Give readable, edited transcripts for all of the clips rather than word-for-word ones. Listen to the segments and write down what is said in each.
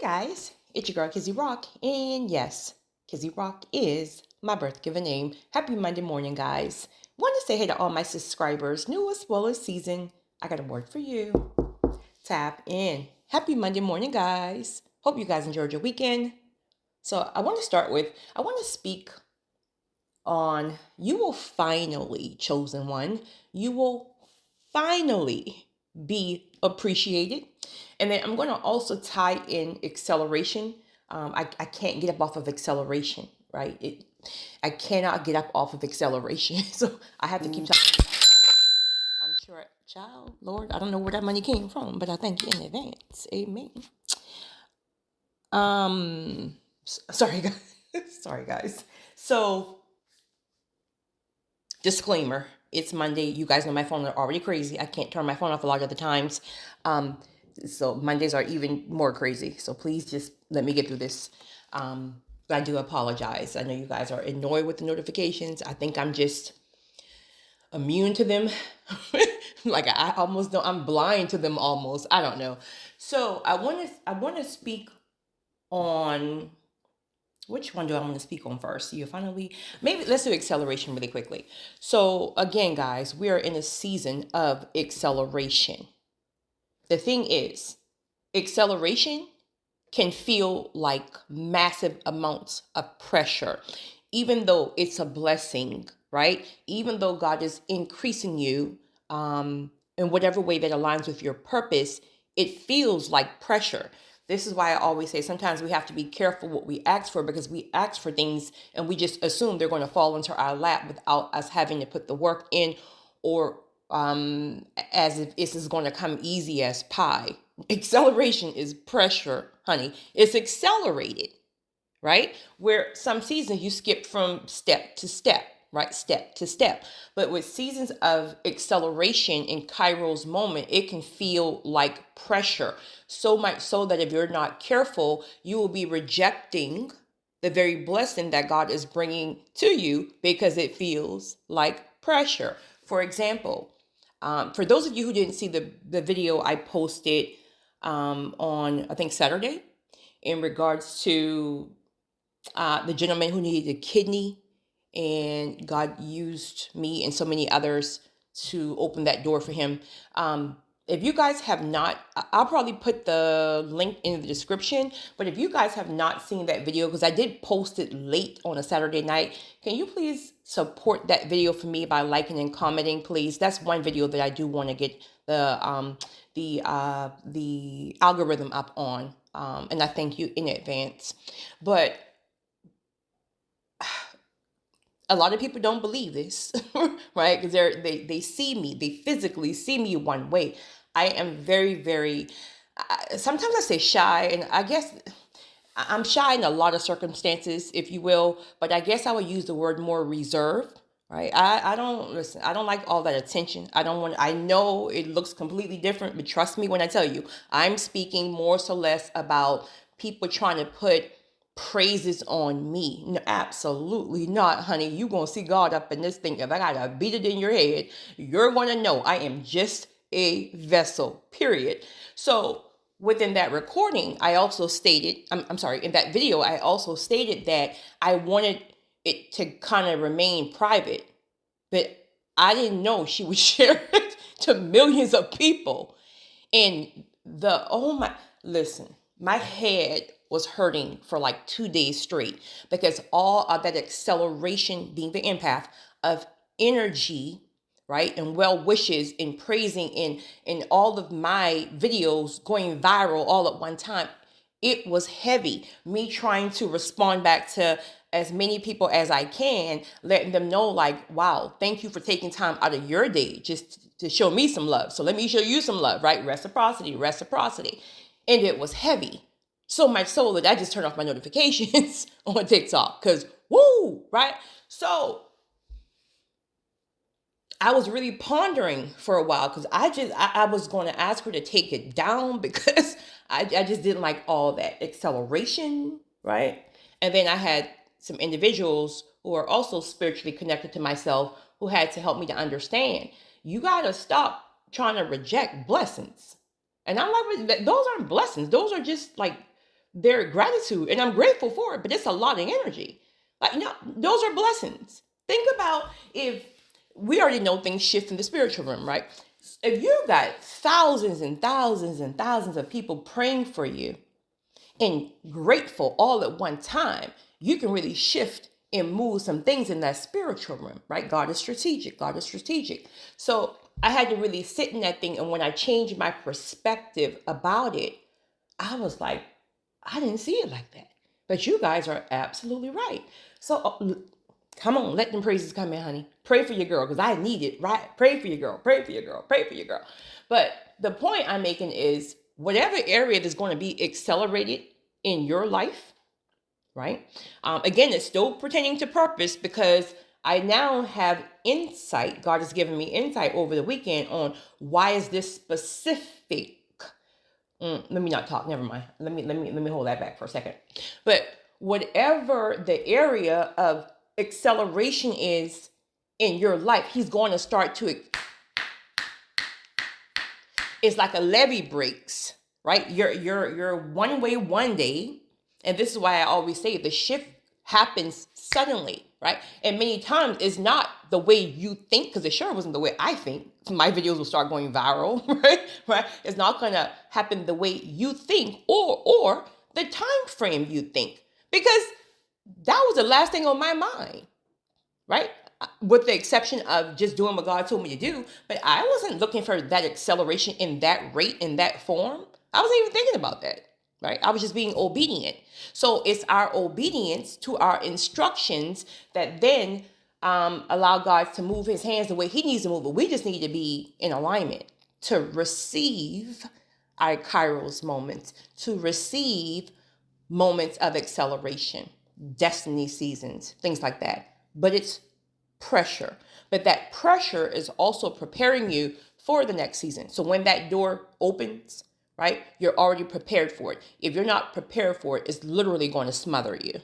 guys, it's your girl Kizzy Rock, and yes, Kizzy Rock is my birth given name. Happy Monday morning, guys. Want to say hey to all my subscribers, new as well as seasoned. I got a word for you. Tap in. Happy Monday morning, guys. Hope you guys enjoyed your weekend. So I want to speak on you will finally, chosen one, you will finally be appreciated. And then I'm going to also tie in acceleration. I can't get up off of acceleration, right? I cannot get up off of acceleration. So I have to keep talking. I'm sure, child, Lord, I don't know where that money came from, but I thank you in advance. Amen. Sorry, guys. Sorry, guys. So, disclaimer, it's Monday. You guys know my phone are already crazy. I can't turn my phone off a lot of the times. So Mondays are even more crazy. So please just let me get through this. But I do apologize. I know you guys are annoyed with the notifications. I think I'm just immune to them. Like I almost don't, I'm blind to them almost. I don't know. So I want to speak on, which one do I want to speak on first? You finally, maybe let's do acceleration really quickly. So again, guys, we are in a season of acceleration. The thing is, acceleration can feel like massive amounts of pressure, even though it's a blessing, right? Even though God is increasing you in whatever way that aligns with your purpose, it feels like pressure. This is why I always say sometimes we have to be careful what we ask for, because we ask for things and we just assume they're going to fall into our lap without us having to put the work in, or as if this is going to come easy as pie. Acceleration is pressure, honey. It's accelerated, right? Where some seasons you skip from step to step, right? Step to step. But with seasons of acceleration in Kairos moment, it can feel like pressure. So much so that if you're not careful, you will be rejecting the very blessing that God is bringing to you because it feels like pressure. For example, for those of you who didn't see the video I posted on, I think, Saturday, in regards to the gentleman who needed a kidney, and God used me and so many others to open that door for him. If you guys have not, I'll probably put the link in the description, but if you guys have not seen that video, because I did post it late on a Saturday night, can you please support that video for me by liking and commenting, please? That's one video that I do want to get the algorithm up on, and I thank you in advance. But a lot of people don't believe this, right? Because they see me, they physically see me one way. I am very, very, sometimes I say shy, and I guess I'm shy in a lot of circumstances, if you will, but I guess I would use the word more reserved, right? I don't, listen, I don't like all that attention. I know it looks completely different, but trust me when I tell you, I'm speaking more so less about people trying to put praises on me. No, absolutely not, honey. You gonna see God up in this thing. If I gotta beat it in your head, you're gonna know I am just a vessel, period. So within that recording, I also stated, I'm sorry, in that video, I also stated that I wanted it to kind of remain private, but I didn't know she would share it to millions of people. And listen, my head was hurting for like 2 days straight, because all of that acceleration, being the empath, of energy, right, and well wishes and praising in all of my videos going viral all at one time, it was heavy. Me trying to respond back to as many people as I can, letting them know like, wow, thank you for taking time out of your day just to show me some love. So let me show you some love, right? Reciprocity, reciprocity. And it was heavy. So much so that I just turned off my notifications on TikTok, because woo, right? So I was really pondering for a while, because I was going to ask her to take it down because I just didn't like all that acceleration, right? And then I had some individuals who are also spiritually connected to myself who had to help me to understand, you got to stop trying to reject blessings. And I'm like, those aren't blessings. Those are just like their gratitude, and I'm grateful for it, but it's a lot of energy. Like, those are blessings. Think about, if we already know things shift in the spiritual realm, right? If you got thousands and thousands and thousands of people praying for you and grateful all at one time, you can really shift and move some things in that spiritual realm, right? God is strategic. God is strategic. So I had to really sit in that thing. And when I changed my perspective about it, I was like, I didn't see it like that. But you guys are absolutely right. So come on, let them praises come in, honey. Pray for your girl, because I need it, right? Pray for your girl. Pray for your girl. Pray for your girl. But the point I'm making is, whatever area that's going to be accelerated in your life, right? Again, it's still pertaining to purpose, because I now have insight. God has given me insight over the weekend on why is this specific. Let me not talk. Never mind. Let me hold that back for a second. But whatever the area of acceleration is in your life, he's going to start to. It's like a levee breaks, right? You're one way one day, and this is why I always say the shift happens suddenly, right? And many times it's not the way you think, because it sure wasn't the way I think. My videos will start going viral, right? Right? It's not gonna happen the way you think, or the time frame you think, because that was the last thing on my mind, right? With the exception of just doing what God told me to do. But I wasn't looking for that acceleration in that rate, in that form. I wasn't even thinking about that, right? I was just being obedient. So it's our obedience to our instructions that then allow God to move his hands the way he needs to move. But we just need to be in alignment to receive our Kairos moments, to receive moments of acceleration, destiny seasons, things like that. But it's pressure. But that pressure is also preparing you for the next season. So when that door opens, right, you're already prepared for it. If you're not prepared for it, it's literally going to smother you.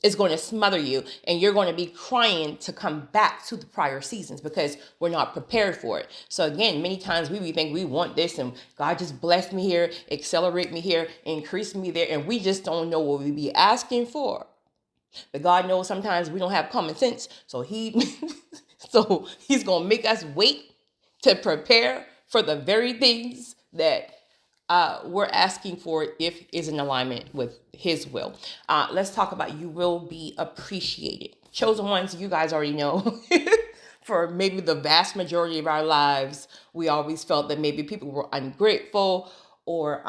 It's going to smother you, and you're going to be crying to come back to the prior seasons because we're not prepared for it. So again, many times we think we want this, and God just blessed me here, accelerate me here, increase me there, and we just don't know what we be asking for. But God knows sometimes we don't have common sense. So he's going to make us wait to prepare for the very things that we're asking for, if is in alignment with his will. Let's talk about you will be appreciated. Chosen ones, you guys already know. For maybe the vast majority of our lives, we always felt that maybe people were ungrateful, or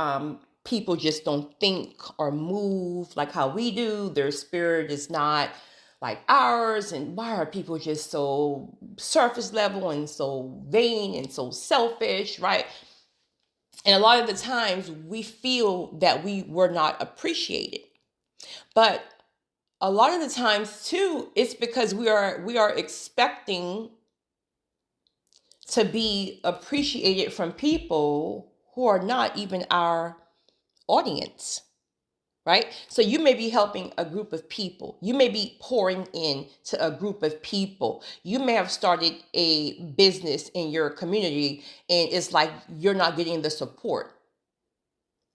people just don't think or move like how we do. Their spirit is not like ours. And why are people just so surface level and so vain and so selfish, right? And a lot of the times we feel that we were not appreciated. But a lot of the times too, it's because we are expecting to be appreciated from people who are not even our audience, right? So you may be helping a group of people. You may be pouring in to a group of people. You may have started a business in your community, and it's like you're not getting the support.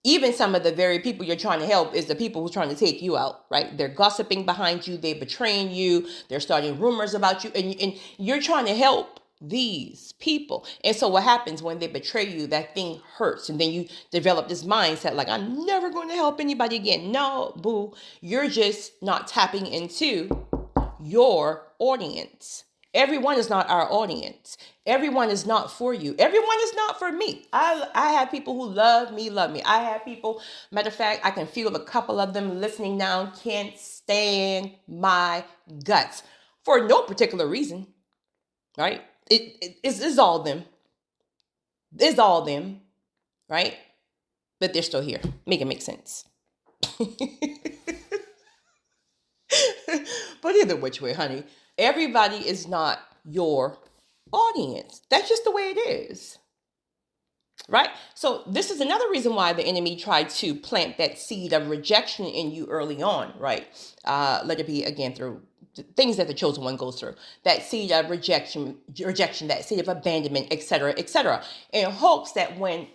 Even some of the very people you're trying to help is the people who are trying to take you out, right? They're gossiping behind you. They're betraying you. They're starting rumors about you. And you're trying to help these people. And so what happens when they betray you, that thing hurts. And then you develop this mindset like, I'm never going to help anybody again. No, boo. You're just not tapping into your audience. Everyone is not our audience. Everyone is not for you. Everyone is not for me. I have people who love me. I have people, matter of fact, I can feel a couple of them listening now, can't stand my guts for no particular reason, right? It's all them. It's all them, right? But they're still here. Make it make sense. But either which way, honey, everybody is not your audience. That's just the way it is. Right? So this is another reason why the enemy tried to plant that seed of rejection in you early on, right? Let it be, again, through things that the chosen one goes through. That seed of rejection, that seed of abandonment, etc., in hopes that when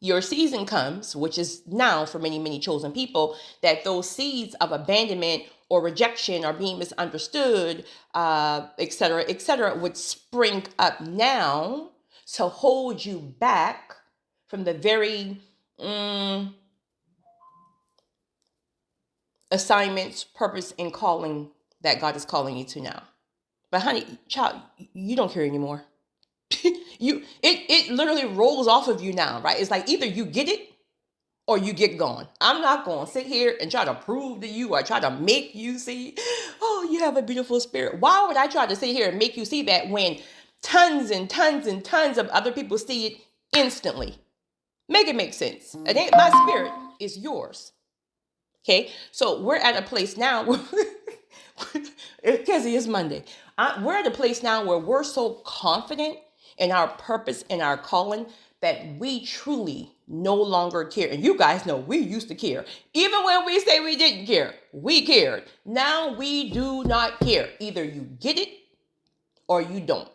your season comes, which is now for many, many chosen people, that those seeds of abandonment or rejection or being misunderstood, et cetera, would spring up now to hold you back from the very assignments, purpose, and calling that God is calling you to now. But honey, child, you don't care anymore. It literally rolls off of you now, right? It's like either you get it or you get gone. I'm not going to sit here and try to prove to you or try to make you see, oh, you have a beautiful spirit. Why would I try to sit here and make you see that when tons and tons and tons of other people see it instantly? Make it make sense. It ain't my spirit, it's yours. Okay, so we're at a place now because it is Monday. We're at a place now where we're so confident in our purpose and our calling that we truly no longer care. And you guys know we used to care. Even when we say we didn't care, we cared. Now we do not care. Either you get it or you don't.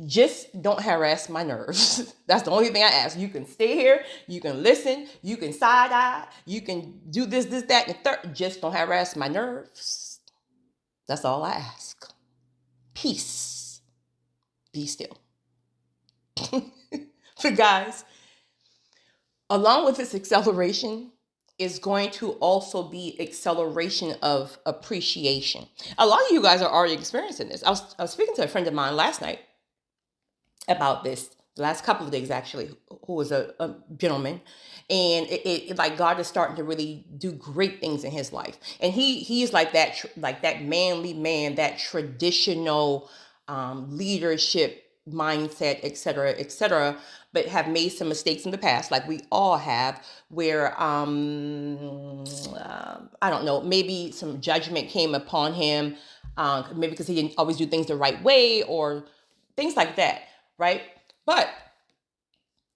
Just don't harass my nerves. That's the only thing I ask. You can stay here, you can listen, you can side eye, you can do this, that, and the third. Just don't harass my nerves. That's all I ask. Peace. Be still. But guys, along with this acceleration is going to also be acceleration of appreciation. A lot of you guys are already experiencing this. I was speaking to a friend of mine last night about this, the last couple of days actually, who was a gentleman, and it like God is starting to really do great things in his life, and he's like that manly man, that traditional leadership mindset, et cetera, but have made some mistakes in the past, like we all have, where I don't know, maybe some judgment came upon him, maybe because he didn't always do things the right way or things like that. Right? But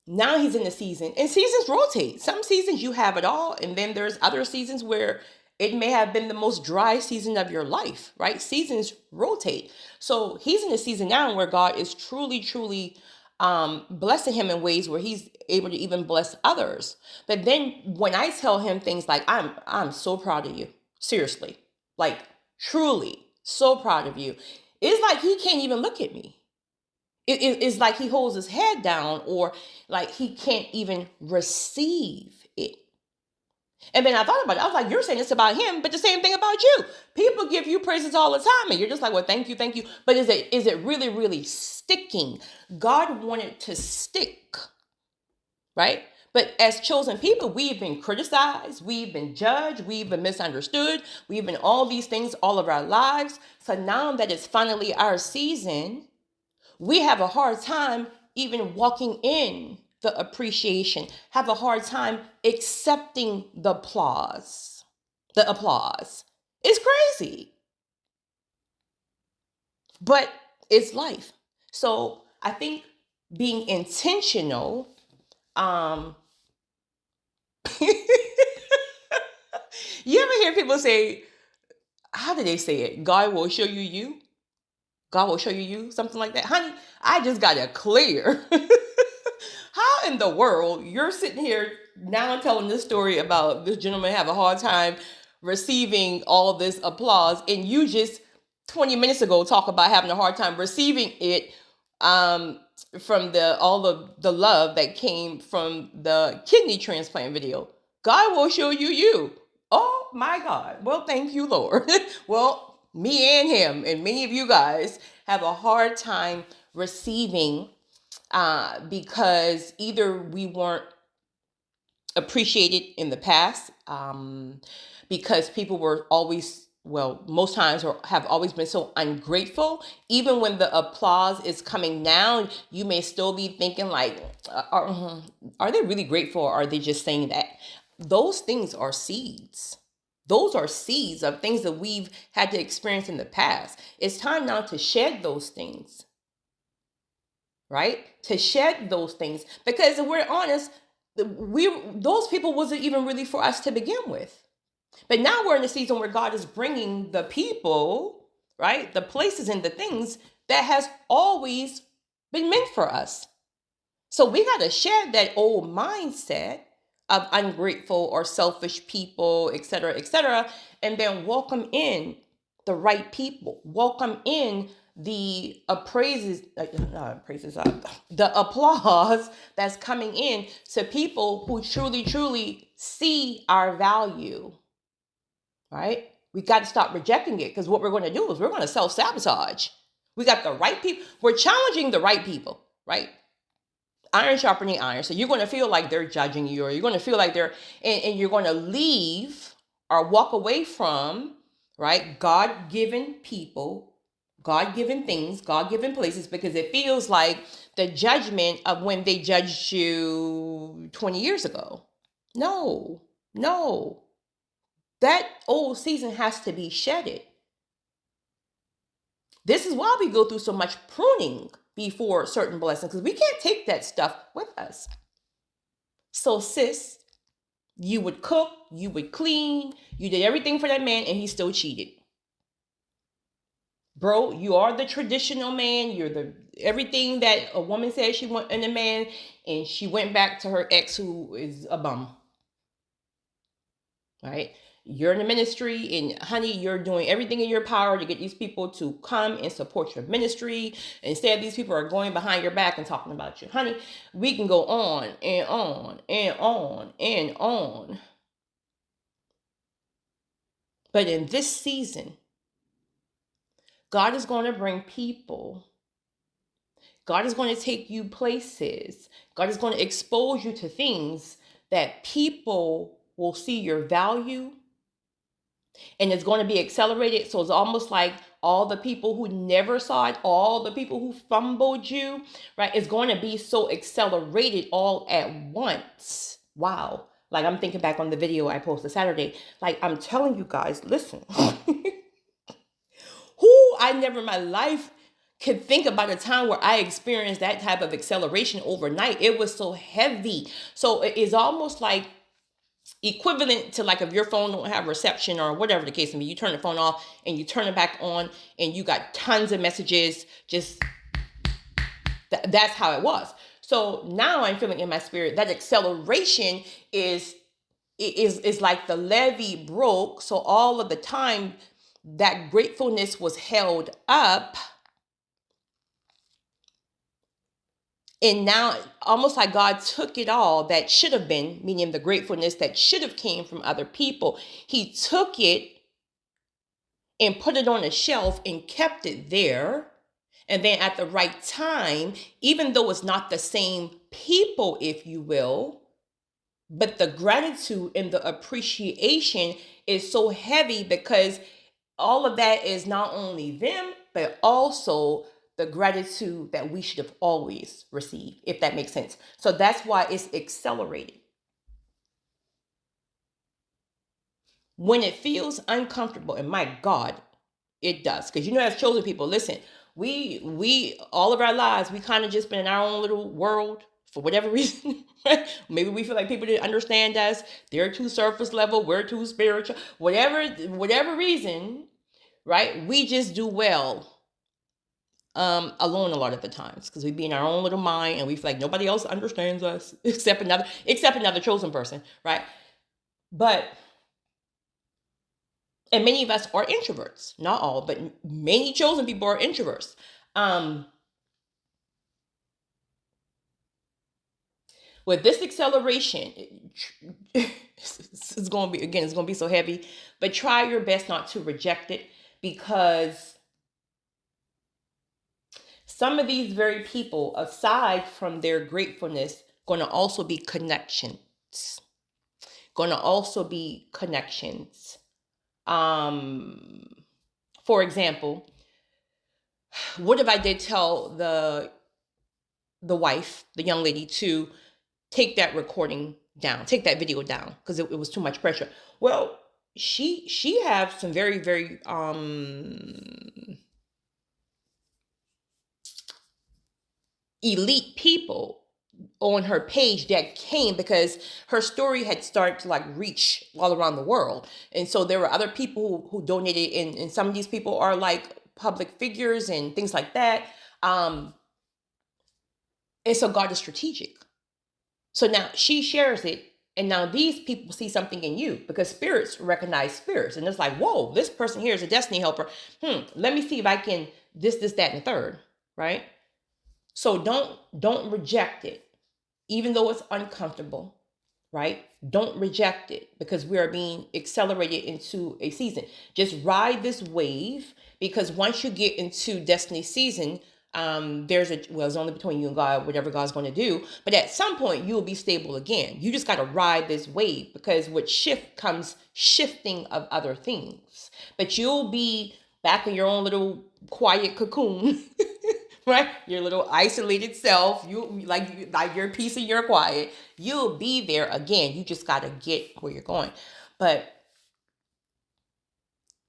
now he's in the season, and seasons rotate. Some seasons you have it all, and then there's other seasons where it may have been the most dry season of your life, right? Seasons rotate. So he's in a season now where God is truly, truly blessing him in ways where he's able to even bless others. But then when I tell him things like, I'm so proud of you, seriously, like truly so proud of you, it's like he can't even look at me. It's like he holds his head down, or like he can't even receive it. And then I thought about it. I was like, you're saying it's about him, but the same thing about you. People give you praises all the time, and you're just like, well, thank you. But is it really, really sticking? God wanted to stick, right? But as chosen people, we've been criticized, we've been judged, we've been misunderstood, we've been all these things all of our lives. So now that it's finally our season, we have a hard time even walking in the appreciation, have a hard time accepting the applause. It's crazy. But it's life. So I think being intentional, you ever hear people say, how do they say it? God will show you you. God will show you something like that. Honey, I just got it clear. How in the world you're sitting here now telling this story about this gentleman have a hard time receiving all this applause, and you just 20 minutes ago talk about having a hard time receiving it from all of the love that came from the kidney transplant video. God will show you you. Oh my God. Well, thank you, Lord. Well, me and him and many of you guys have a hard time receiving because either we weren't appreciated in the past, because people were always, well, most times have always been so ungrateful. Even when the applause is coming down, you may still be thinking like, are they really grateful, or are they just saying that? Those things are seeds. Those are seeds of things that we've had to experience in the past. It's time now to shed those things, right? To shed those things, because if we're honest, those people wasn't even really for us to begin with. But now we're in a season where God is bringing the people, right? The places and the things that has always been meant for us. So we got to shed that old mindset of ungrateful or selfish people, et cetera, and then welcome in the right people. Welcome in the the applause that's coming in to people who truly, truly see our value, right? We got to stop rejecting it, because what we're going to do is we're going to self-sabotage. We got the right people. We're challenging the right people, right? Iron sharpening iron. So you're going to feel like they're judging you, or you're going to feel like they're, and you're going to leave or walk away from, right, God-given people, God-given things, God-given places, because it feels like the judgment of when they judged you 20 years ago. No, no. That old season has to be shedded. This is why we go through so much pruning before certain blessings, because we can't take that stuff with us. So, sis, you would cook, you would clean, you did everything for that man, and he still cheated. Bro, you are the traditional man. You're the everything that a woman said she want in a man, and she went back to her ex, who is a bum. Right? You're in the ministry, and honey, you're doing everything in your power to get these people to come and support your ministry. Instead, these people are going behind your back and talking about you. Honey, we can go on and on and on and on. But in this season, God is going to bring people. God is going to take you places. God is going to expose you to things that people will see your value, and it's going to be accelerated. So it's almost like all the people who never saw it, all the people who fumbled you, right? It's going to be so accelerated all at once. Wow. Like, I'm thinking back on the video I posted Saturday. Like, I'm telling you guys, listen. Who I never in my life could think about a time where I experienced that type of acceleration overnight. It was so heavy. So it is almost like equivalent to, like, if your phone don't have reception or whatever the case may be, you turn the phone off and you turn it back on and you got tons of messages. Just that's how it was. So now I'm feeling in my spirit that acceleration is like the levee broke. So all of the time that gratefulness was held up, and now almost like God took it all that should have been, meaning the gratefulness that should have came from other people. He took it and put it on a shelf and kept it there. And then at the right time, even though it's not the same people, if you will, but the gratitude and the appreciation is so heavy, because all of that is not only them, but also the gratitude that we should have always received, if that makes sense. So that's why it's accelerated. When it feels uncomfortable, and my God, it does. Because, as chosen people, listen, we all of our lives, we kind of just been in our own little world for whatever reason. Maybe we feel like people didn't understand us. They're too surface level. We're too spiritual. Whatever reason, right? We just do well alone a lot of the times, because we be in our own little mind and we feel like nobody else understands us except another chosen person, right? But and many of us are introverts, not all, but many chosen people are introverts. With this acceleration, it's going to be so heavy, but try your best not to reject it, because some of these very people, aside from their gratefulness, going to also be connections. For example, what if I did tell the wife, the young lady, to take that recording down, take that video down, because it was too much pressure? Well, she have some very, very elite people on her page that came, because her story had started to, like, reach all around the world. And so there were other people who donated, and some of these people are like public figures and things like that. And so God is strategic. So now she shares it, and now these people see something in you because spirits recognize spirits. And it's like, whoa, this person here is a destiny helper. Let me see if I can this, that, and the third, right? So don't reject it, even though it's uncomfortable, right? Don't reject it because we are being accelerated into a season. Just ride this wave because once you get into destiny season, it's only between you and God, whatever God's going to do. But at some point, you'll be stable again. You just got to ride this wave because with shift comes shifting of other things. But you'll be back in your own little quiet cocoon. Right? Your little isolated self. You like your peace and your quiet. You'll be there again. You just got to get where you're going. But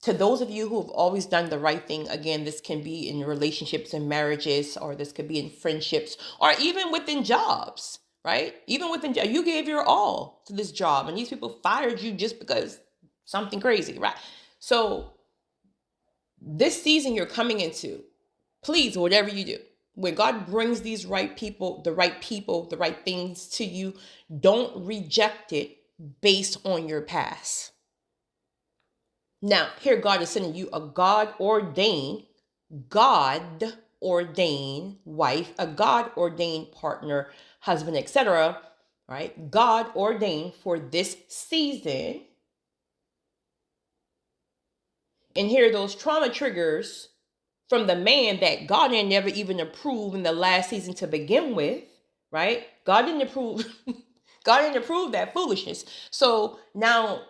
to those of you who have always done the right thing, again, this can be in relationships and marriages, or this could be in friendships, or even within jobs, right? Even within you gave your all to this job, and these people fired you just because something crazy, right? So this season you're coming into, please, whatever you do, when God brings these right people, the right things to you, don't reject it based on your past. Now, here God is sending you a God-ordained wife, a God-ordained partner, husband, etc., right? God-ordained for this season. And here are those trauma triggers from the man that God didn't never even approve in the last season to begin with, right? God didn't approve that foolishness. So now,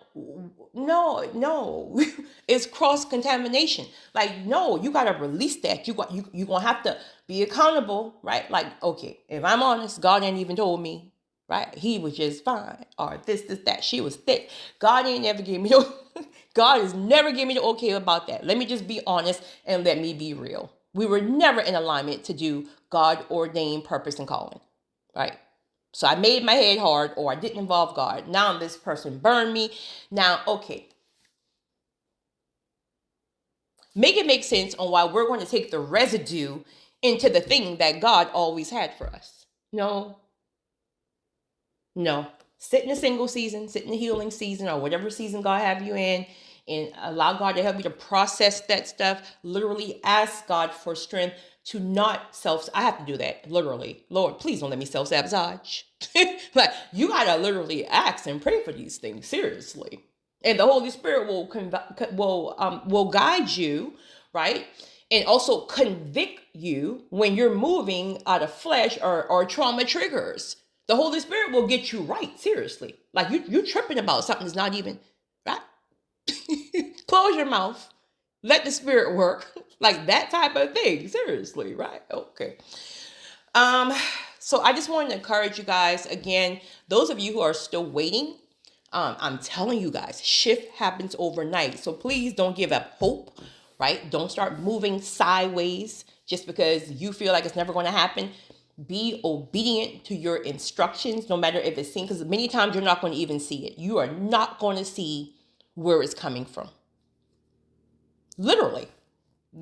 no, it's cross contamination. Like, no, you gotta release that. You gonna have to be accountable, right? Like, okay, if I'm honest, God ain't even told me, right? He was just fine, or this, that. She was thick. God ain't never gave me God has never given me the okay about that. Let me just be honest and let me be real. We were never in alignment to do God-ordained purpose and calling, right? So I made my head hard, or I didn't involve God. Now this person burned me. Now, okay. Make it make sense on why we're going to take the residue into the thing that God always had for us. No. Sit in a single season, sit in a healing season, or whatever season God have you in, and allow God to help you to process that stuff. Literally ask God for strength to not I have to do that, literally. Lord, please don't let me self-sabotage. Like, you gotta literally ask and pray for these things, seriously. And the Holy Spirit will guide you, right? And also convict you when you're moving out of flesh or trauma triggers. The Holy Spirit will get you right, seriously. Like, you tripping about something that's not even, right? Close your mouth. Let the Spirit work. Like that type of thing, seriously, right? Okay. So I just wanted to encourage you guys, again, those of you who are still waiting, I'm telling you guys, shift happens overnight. So please don't give up hope, right? Don't start moving sideways just because you feel like it's never going to happen. Be obedient to your instructions, no matter if it's seen, because many times you're not going to even see it. You are not going to see where it's coming from. Literally.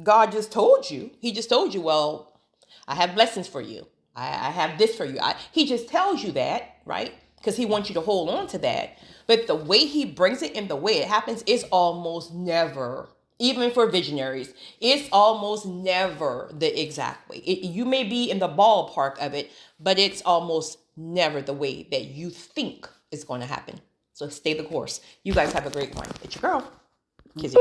God just told you. He just told you, well, I have blessings for you. I have this for you. He just tells you that, right? Because he wants you to hold on to that. But the way he brings it and the way it happens is almost never, even for visionaries, it's almost never the exact way. You may be in the ballpark of it, but it's almost never the way that you think is going to happen. So stay the course. You guys have a great one. It's your girl, Kizzy.